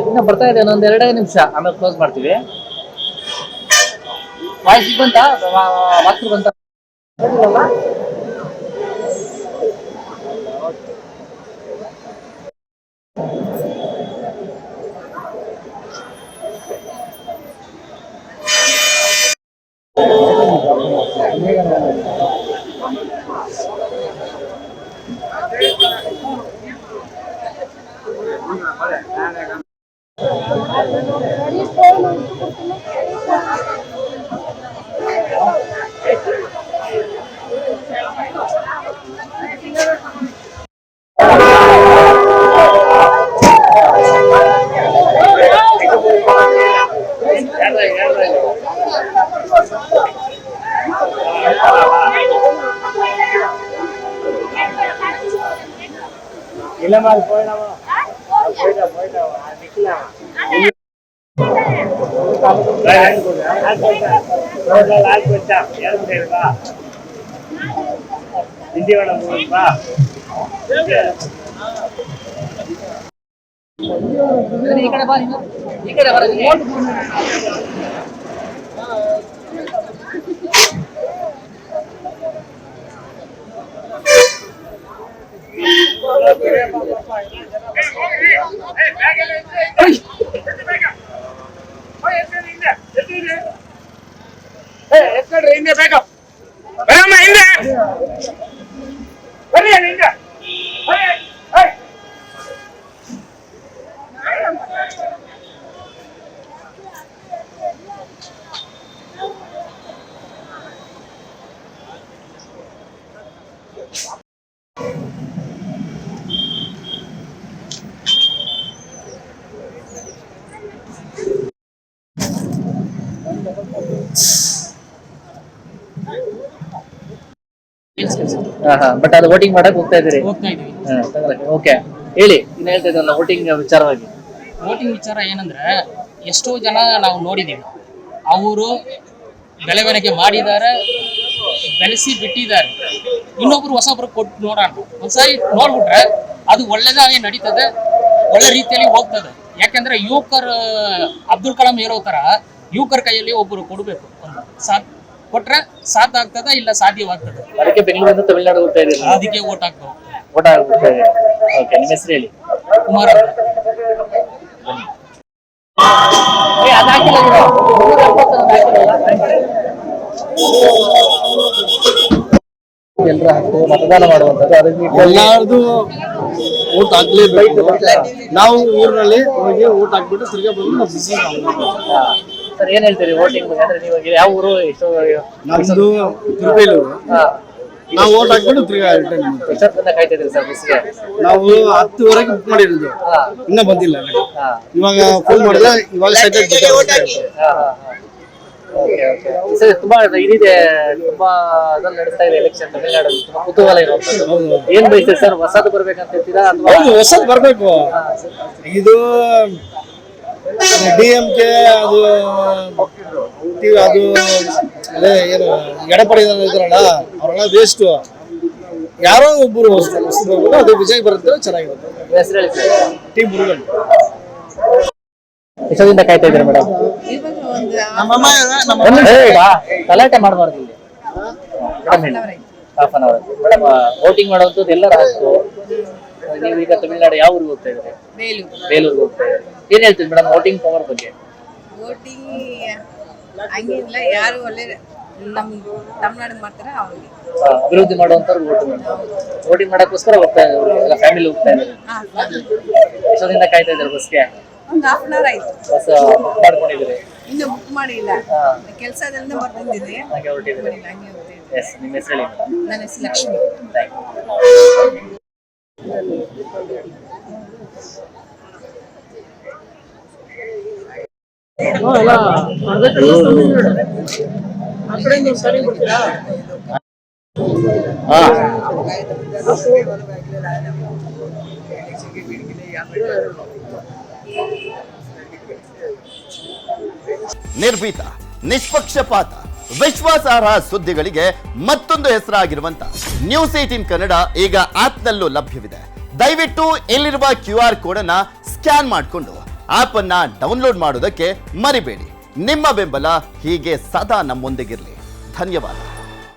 ಇನ್ನ ಬರ್ತಾ ಇದೆ, ಇನ್ನೊಂದ್ 2 ನಿಮಿಷ ಆಮೇಲೆ ಕ್ಲೋಸ್ ಮಾಡ್ತೀವಿ. ವಾಯ್ಸ್ ಬಂತ, ವಾಸ್ತು ಬಂತ. ಇಲ್ಲ ಮಾಡಿ போயிடாம நிக்கலாம் லால் போச்சா யாரு தெரியுமா இந்தியோட மூவா ಈ ಕಡೆ ಬಾ, ಈ ಕಡೆ ಬರಲಿ. ಹಿಂದೆ ಬೇಕು ಬರಮ್ಮ, ಹಿಂದೆ ಬರ್ರಿ, ಹಿಂದೆ ಬಟ್ ಅದು ವೋಟಿಂಗ್ ಮಾಡಕ್ ಹೋಗ್ತಾ ಇದ್ದೀರಿ? ಓಕೆ, ಹೇಳಿ. ಇನ್ನು ಹೇಳ್ತಾ ಇದ್ದಲ್ಲ ವೋಟಿಂಗ್ ವಿಚಾರವಾಗಿ. ವೋಟಿಂಗ್ ವಿಚಾರ ಏನಂದ್ರೆ, ಎಷ್ಟೋ ಜನ ನಾವು ನೋಡಿದೀವಿ, ಅವರು ಬೆಳವಣಿಗೆ ಮಾಡಿದ್ದಾರೆ, ಬೆಳೆಸಿ ಬಿಟ್ಟಿದ್ದಾರೆ. ಇನ್ನೊಬ್ರು ಹೊಸೊಬ್ರು ಕೊಟ್ಟು ನೋಡೋಣ, ಒಂದ್ಸಾರಿ ನೋಡ್ಬಿಟ್ರೆ ಅದು ಒಳ್ಳೇದಾಗಿ ನಡೀತದೆ, ಒಳ್ಳೆ ರೀತಿಯಲ್ಲಿ ಹೋಗ್ತದೆ. ಯಾಕಂದ್ರೆ ಯುವಕರು ಅಬ್ದುಲ್ ಕಲಾಂ ಹೇಳೋ ತರ ಯುವಕರ ಕೈಯಲ್ಲಿ ಒಬ್ಬರು ಕೊಡ್ಬೇಕು, ಕೊಟ್ರೆ ಸಾಧ್ಯ ಆಗ್ತದ, ಇಲ್ಲ ಸಾಧ್ಯವಾಗ್ತದೆ. ಅದಕ್ಕೆ ಬೆಂಗಳೂರಿಂದ ತಮಿಳುನಾಡು ಹೋಗ್ತಾ ಇದ್ದೀರಿ? ಅದಕ್ಕೆ ವೋಟ್ ಹಾಕ್ಬೇಕು. ವೋಟ್ ಹಾಕ್ಬೇಕು. ಓಕೆ, ನಿಮ್ಮ ಹೆಸರು ಹೇಳಿ? ಕುಮಾರ್ ಅಂತ. ಎಲ್ಲರೂ ಹಾಕು ಮತದಾನ ಮಾಡುವಂತದ್ದು, ಅದಕ್ಕೆ ಎಲ್ಲಾರ್ದು ಓಟ್ ಹಾಕ್ಲೇಬೇಕು. ನಾವು ಊರಿನಲ್ಲಿ ಹೋಗಿ ಓಟ್ ಹಾಕ್ಬಿಟ್ಟು ತಿರ್ಗಾ ಬಂದು ನಾವು ಬಿಸ್ನೆಸ್. ಸರ್, ಏನ್ ಹೇಳ್ತೀರಿ ವೋಟಿಂಗ್ ಬಗ್ಗೆ? ಅಂದ್ರೆ ನೀವು ಯಾವ ಊರು? ನಮ್ದು ತಿರುಪೇಲೂರು. ನಾವು ಓಟ್ ಹಾಕ್ಬಿಟ್ಟು ತಿರ್ಗಾ ರಿಟರ್ನ್. ಎಷ್ಟೊತ್ತನ್ನ ಕಾಯ್ತಿದ್ರಿ ಸರ್ ಬಸ್ಗೆ? ನಾವು 10ವರೆಗೆ ಬುಕ್ ಮಾಡಿರೋದು, ಇನ್ನ ಬಂದಿಲ್ಲ. ಇವಾಗ ಫೋನ್ ಮಾಡಿದ್ರೆ ಇವಾಗ ಸರ್, ತುಂಬಾ ಇದಿದೆ, ತುಂಬಾ ಅದ್ರಲ್ಲಿ ನಡೆಸ್ತಾ ಇದೆ ಎಲೆಕ್ಷನ್ ತಮಿಳುನಾಡಲ್ಲಿ. ತುಂಬಾ ಕುತೂಹಲ ಇರೋದು. ಏನ್ ಬಯಸ್ತೀರಿ ಸರ್? ಹೊಸದು ಬರ್ಬೇಕಂತ ಹೇಳ್ತೀರಾ ಅಥವಾ? ಹೊಸದು ಬರ್ಬೇಕು. ಇದು DMK ಅದು ಅದೇ ಏನು ಎಡಪಡಿ ಇದ್ರಲ್ಲ, ಅವರೆಲ್ಲ ವೇಸ್ಟ್. ಯಾರೋ ಒಬ್ಬರು ಅದು ವಿಜಯ್ ಬರುತ್ತೆ, ಚೆನ್ನಾಗಿರುತ್ತೆ. ಹೆಸರು ಹೇಳಿ ಸರ್? ಟಿ ಮುರುಗನ್. ಎಷ್ಟೊಂದಿಂದ ಕಾಯ್ತಾ ಇದ್ದೀರಾ ಮೇಡಮ್? ಗಲಾಟೆ ಮಾಡಬಾರ್ದು ಇಲ್ಲಿ. Half an hour. Madam, voting ಮಾಡುವಂಥದ್ದು ಎಲ್ಲರ ಹಕ್ಕು. ನೀವು ಈಗ ತಮಿಳುನಾಡು ಯಾವ ಊರಿಗೆ ಹೋಗ್ತಾ ಇದ್ರಿ? ಬೇಲೂರಿಗೆ ಹೋಗ್ತಾ ಇದ್ರಿ. ಏನ್ ಹೇಳ್ತೀವಿ ಮೇಡಮ್ ವೋಟಿಂಗ್ ಪವರ್ ಬಗ್ಗೆ? ವೋಟಿಂಗ್ ಹಂಗಿಲ್ಲ, ಯಾರು ಒಳ್ಳೆ ನಮ್ ತಮಿಳ್ನಾಡು ಮಾಡ್ತಾರೆ ಅವ್ರಿಗೆ ಅಭಿವೃದ್ಧಿ ಮಾಡುವಂತವ್ರು ವೋಟಿಂಗ್ ಮಾಡಕ್ಕೋಸ್ಕರ ಹೋಗ್ತಾ ಇದ್ದಾರೆ, ಎಲ್ಲ ಫ್ಯಾಮಿಲಿ ಹೋಗ್ತಾ ಇದ್ದಾರೆ. ಎಷ್ಟೊಂದಿಂದ ಕಾಯ್ತಾ ಇದ್ದಾರೆ ಬಸ್ಗೆ? ಒಂದು ಹಾಫ್ ಅನ್ ಅವರ್ ಆಯ್ತು. ಬಸ್ ಮಾಡ್ಕೊಂಡಿದ್ದೀರಿ? ಇನ್ನು ಬುಕ್ ಮಾಡಿಲ್ಲ, ಕೆಲಸದಿಂದ ಬರ್ತಿದ್ದೀರಿ. ಹಾಗೆ ಹೊರಟಿದ್ದೀರಿ? ಎಸ್. ನಿಮ್ಮ ಹೆಸರು ಹೇಳಿ? ನನ್ನ ಹೆಸರು ಲಕ್ಷ್ಮಿ. ಎಲ್ಲ ಹಾ ನಿರ್ಭೀತ, ನಿಷ್ಪಕ್ಷಪಾತ, ವಿಶ್ವಾಸಾರ್ಹ ಸುದ್ದಿಗಳಿಗೆ ಮತ್ತೊಂದು ಹೆಸರಾಗಿರುವಂತ ನ್ಯೂಸ್18 ಕನ್ನಡ ಈಗ ಆಪ್ನಲ್ಲೂ ಲಭ್ಯವಿದೆ. ದಯವಿಟ್ಟು ಇಲ್ಲಿರುವ QR ಕೋಡ್ ಅನ್ನ ಸ್ಕ್ಯಾನ್ ಮಾಡಿಕೊಂಡು ಆಪ್ ಅನ್ನ ಡೌನ್ಲೋಡ್ ಮಾಡೋದಕ್ಕೆ ಮರಿಬೇಡಿ. ನಿಮ್ಮ ಬೆಂಬಲ ಹೀಗೆ ಸದಾ ನಮ್ಮೊಂದಿಗಿರಲಿ. ಧನ್ಯವಾದ.